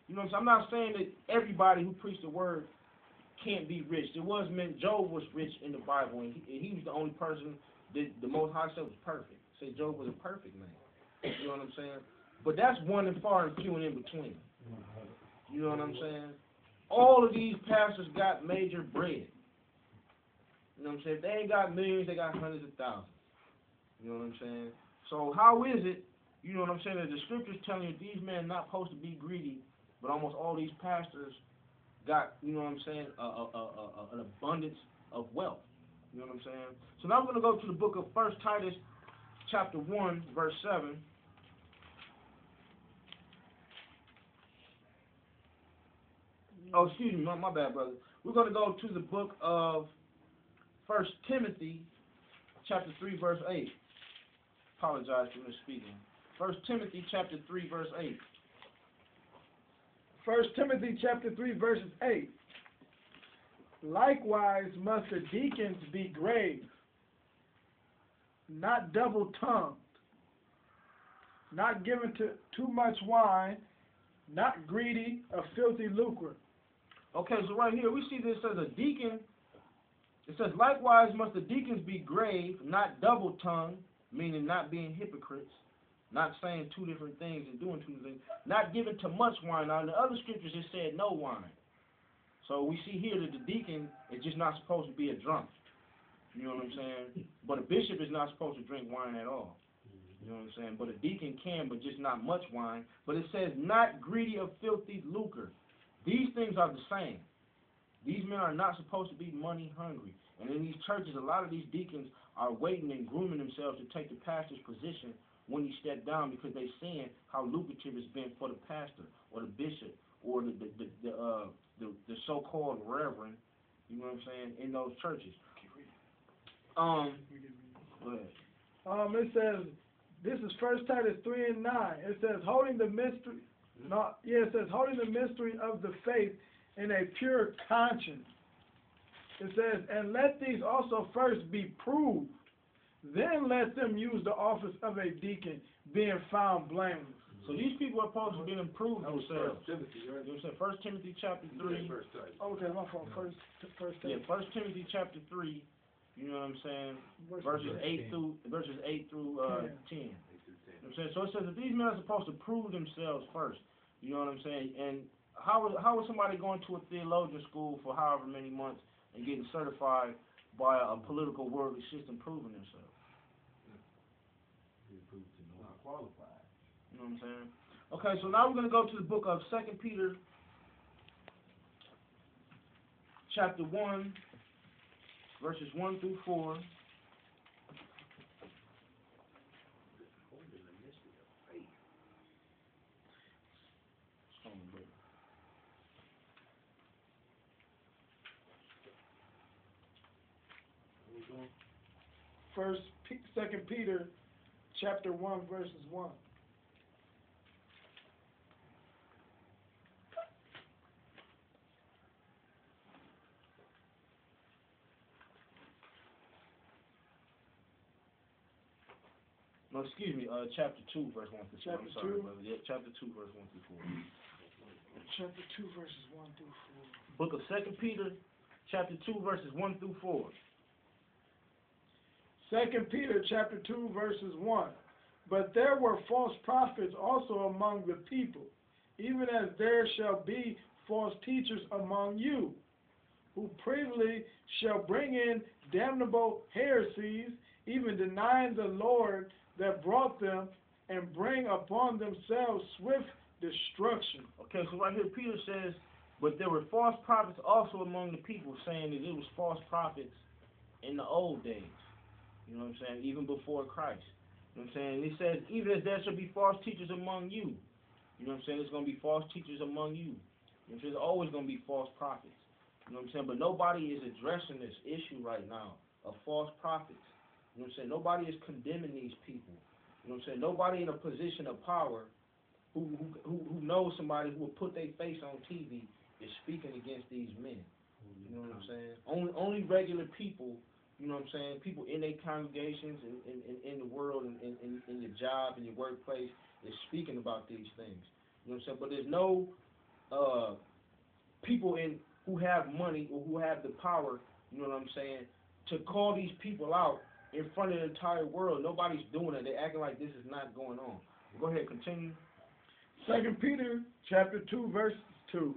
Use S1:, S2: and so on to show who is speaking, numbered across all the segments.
S1: You know what I'm saying? I'm not saying that everybody who preached the word can't be rich. It was meant Job was rich in the Bible, and he was the only person that the Most High said was perfect. Say Job was a perfect man. You know what I'm saying? But that's one and far and few and in between. You know what I'm saying? All of these pastors got major bread. You know what I'm saying? If they ain't got millions, they got hundreds of thousands. You know what I'm saying? So how is it, you know what I'm saying, that the scriptures telling you these men are not supposed to be greedy, but almost all these pastors got, you know what I'm saying, an abundance of wealth. You know what I'm saying? So now we're going to go to the book of 1 Titus chapter 1, verse 7. Oh, excuse me, my bad, brother. We're going to go to the book of 1 Timothy chapter 3, verse 8. Apologize for misspeaking. 1 Timothy chapter 3, verse 8.
S2: 1 Timothy chapter 3, verses 8. Likewise must the deacons be grave, not double-tongued, not given to too much wine, not greedy of filthy lucre.
S1: Okay, so right here we see this as a deacon. It says, likewise must the deacons be grave, not double-tongued, meaning not being hypocrites, not saying two different things and doing two different things, not given to much wine. Now in the other scriptures it said no wine. So we see here that the deacon is just not supposed to be a drunk. You know what I'm saying? But a bishop is not supposed to drink wine at all. You know what I'm saying? But a deacon can, but just not much wine. But it says not greedy of filthy lucre. These things are the same. These men are not supposed to be money hungry. And in these churches, a lot of these deacons are waiting and grooming themselves to take the pastor's position when he stepped down, because they're seeing how lucrative it's been for the pastor or the bishop or the so-called reverend, you know what I'm saying, in those churches. Go ahead.
S2: It says, this is 1 Titus 3 and 9. It says, holding the mystery, it says, holding the mystery of the faith in a pure conscience. It says, and let these also first be proved, then let them use the office of a deacon, being found blameless.
S1: So these people are supposed to be improved themselves.
S3: Timothy, right?
S1: You know what I'm saying? 1 Timothy chapter 3.
S2: Okay, my fault. First
S1: Yeah, 1 Timothy chapter 3, you know what I'm saying? Verses 8 through 10. You know what I'm saying? So it says that these men are supposed to prove themselves first. You know what I'm saying? And how is somebody going to a theologian school for however many months and getting certified by a political worldly system proving themselves?
S3: Not qualified.
S1: You know what I'm saying? Okay, so now we're going to go to the book of 2 Peter chapter 1, verses 1 through 4.
S2: Second Peter chapter 1, verses 1.
S1: No, excuse me, chapter 2, verse 1 through 4.
S2: Chapter
S1: I'm sorry,
S2: 2?
S1: brother. Yeah, chapter 2, verse 1 through 4.
S2: Chapter 2, verses 1 through 4.
S1: Book of 2 Peter, chapter 2, verses 1 through 4.
S2: 2 Peter chapter 2, verses 1. But there were false prophets also among the people, even as there shall be false teachers among you, who privily shall bring in damnable heresies, even denying the Lord that brought them, and bring upon themselves swift destruction.
S1: Okay, so right here Peter says, but there were false prophets also among the people, saying that it was false prophets in the old days. You know what I'm saying? Even before Christ. You know what I'm saying? He says, even as there shall be false teachers among you. You know what I'm saying? There's going to be false teachers among you. You know what I'm saying? There's always going to be false prophets. You know what I'm saying? But nobody is addressing this issue right now of false prophets. You know what I'm saying? Nobody is condemning these people. You know what I'm saying? Nobody in a position of power who knows somebody who will put their face on TV is speaking against these men. You know what I'm saying? Only regular people, you know what I'm saying, people in their congregations and in the world and in your job and your workplace is speaking about these things. You know what I'm saying? But there's no people who have money or who have the power, you know what I'm saying, to call these people out in front of the entire world. Nobody's doing it. They're acting like this is not going on. Go ahead, continue.
S2: 2 Peter chapter 2, verse 2.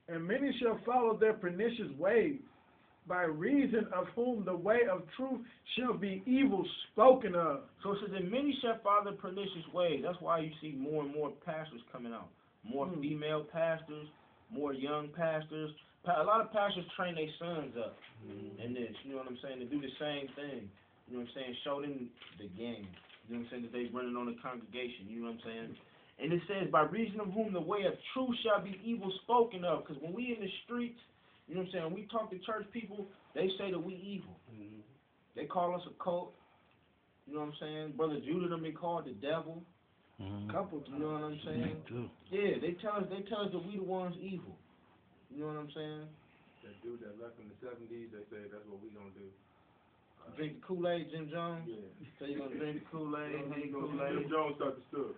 S2: And many shall follow their pernicious ways, by reason of whom the way of truth shall be evil spoken of.
S1: So it says, and many shall follow their pernicious ways. That's why you see more and more pastors coming out. More female pastors, more young pastors. A lot of pastors train their sons up in this, you know what I'm saying, to do the same thing. You know what I'm saying? Show them the game. You know what I'm saying? That they running on the congregation. You know what I'm saying? And it says, by reason of whom the way of truth shall be evil spoken of. Because when we in the streets, you know what I'm saying, when we talk to church people, they say that we evil. They call us a cult. You know what I'm saying? Brother Judah them been called the devil. Couple, you know what I'm saying? Yeah, they tell us that we the ones evil. You know what I'm saying?
S3: That dude that left in the 70s, they say that's what we gonna do.
S1: Drink the Kool-Aid, Jim Jones?
S3: Yeah.
S1: So you gonna drink the Kool-Aid, hang
S3: Jim
S1: Kool-Aid?
S3: Jones start the stuff.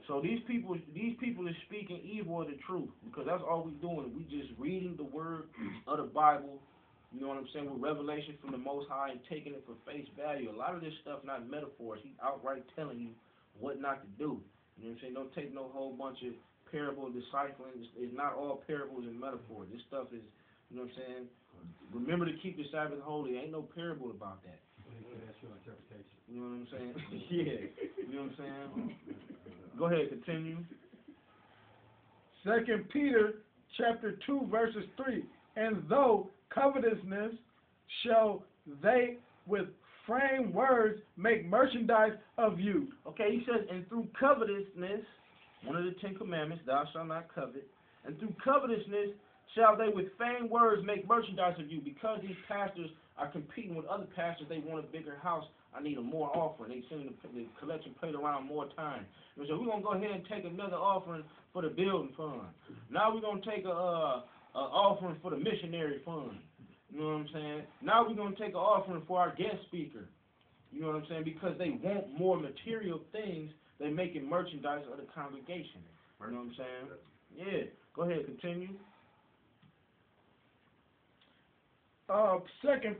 S1: So these people is speaking evil of the truth, because that's all we doing. We just reading the word of the Bible, you know what I'm saying, with revelation from the Most High and taking it for face value. A lot of this stuff not metaphors. He's outright telling you what not to do. You know what I'm saying? Don't take no whole bunch of parable deciphering. It's not all parables and metaphors. This stuff is, you know what I'm saying? Remember to keep the Sabbath holy. Ain't no parable about that.
S3: That's your interpretation.
S1: You know what I'm saying? Yeah. You know what I'm saying? Go ahead, continue.
S2: 2 Peter chapter 2, verses 3. And though covetousness shall they with framed words make merchandise of you.
S1: Okay, he says, and through covetousness, one of the 10 Commandments, thou shalt not covet, and through covetousness shall they with feigned words make merchandise of you. Because these pastors are competing with other pastors, they want a bigger house. I need a more offering. They send the collection plate around more time. And so we're going to go ahead and take another offering for the building fund. Now we're going to take a offering for the missionary fund. You know what I'm saying? Now we're going to take an offering for our guest speaker. You know what I'm saying? Because they want more material things, they making merchandise of the congregation. You know what I'm saying? Yeah. Go ahead, continue.
S2: 2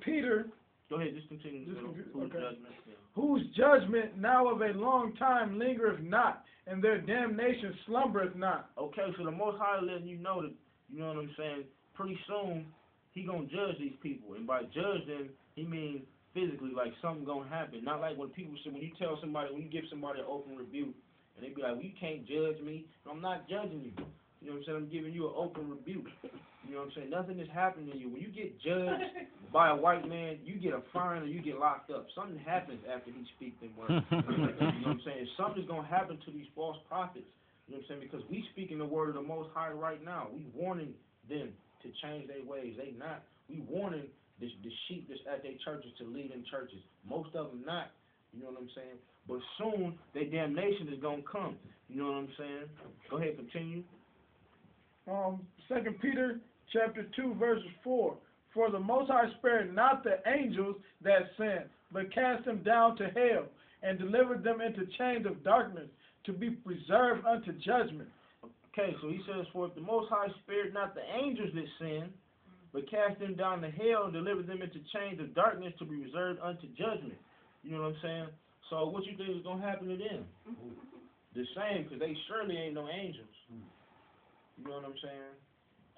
S2: Peter,
S1: Go ahead, just continue.
S2: Okay.
S1: Judgment. Yeah.
S2: whose judgment now of a long time lingereth not, and their damnation slumbereth not.
S1: Okay, so the Most High letting you know that, you know what I'm saying, pretty soon he gonna judge these people, and by judge them, he means physically, like something gonna happen. Not like when people say, when you tell somebody, when you give somebody an open rebuke, and they be like, well, you can't judge me. I'm not judging you. You know what I'm saying? I'm giving you an open rebuke. You know what I'm saying? Nothing is happening to you. When you get judged by a white man, you get a fine or you get locked up. Something happens after he speaks them words. You know what I'm saying? Something's going to happen to these false prophets. You know what I'm saying? Because we speaking the word of the Most High right now. We warning them to change their ways. They not. We warning the sheep that's at their churches to lead in churches. Most of them not. You know what I'm saying? But soon, their damnation is going to come. You know what I'm saying? Go ahead, continue.
S2: 2 Peter chapter 2, verses 4. For the Most High spared not the angels that sinned, but cast them down to hell, and delivered them into chains of darkness, to be preserved unto judgment.
S1: Okay, so he says, for if the Most High spared not the angels that sinned, but cast them down to hell and delivered them into chains of darkness to be reserved unto judgment. You know what I'm saying? So what you think is going to happen to them? The same, because they surely ain't no angels. You know what I'm saying?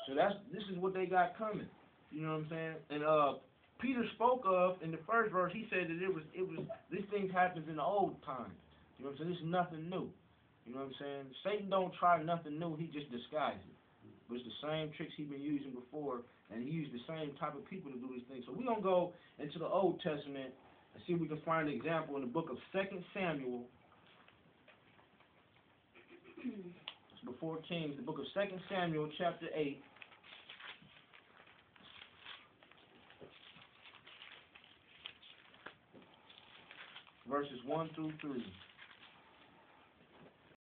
S1: So this is what they got coming. You know what I'm saying? And Peter spoke of in the first verse. He said that it was these things happens in the old times. You know what I'm saying? This is nothing new. You know what I'm saying? Satan don't try nothing new. He just disguises it. But it's the same tricks he's been using before, and he used the same type of people to do these things. So we're gonna go into the Old Testament and see if we can find an example in the book of 2 Samuel. It's before Kings, the book of 2 Samuel, chapter 8. Verses 1 through 3.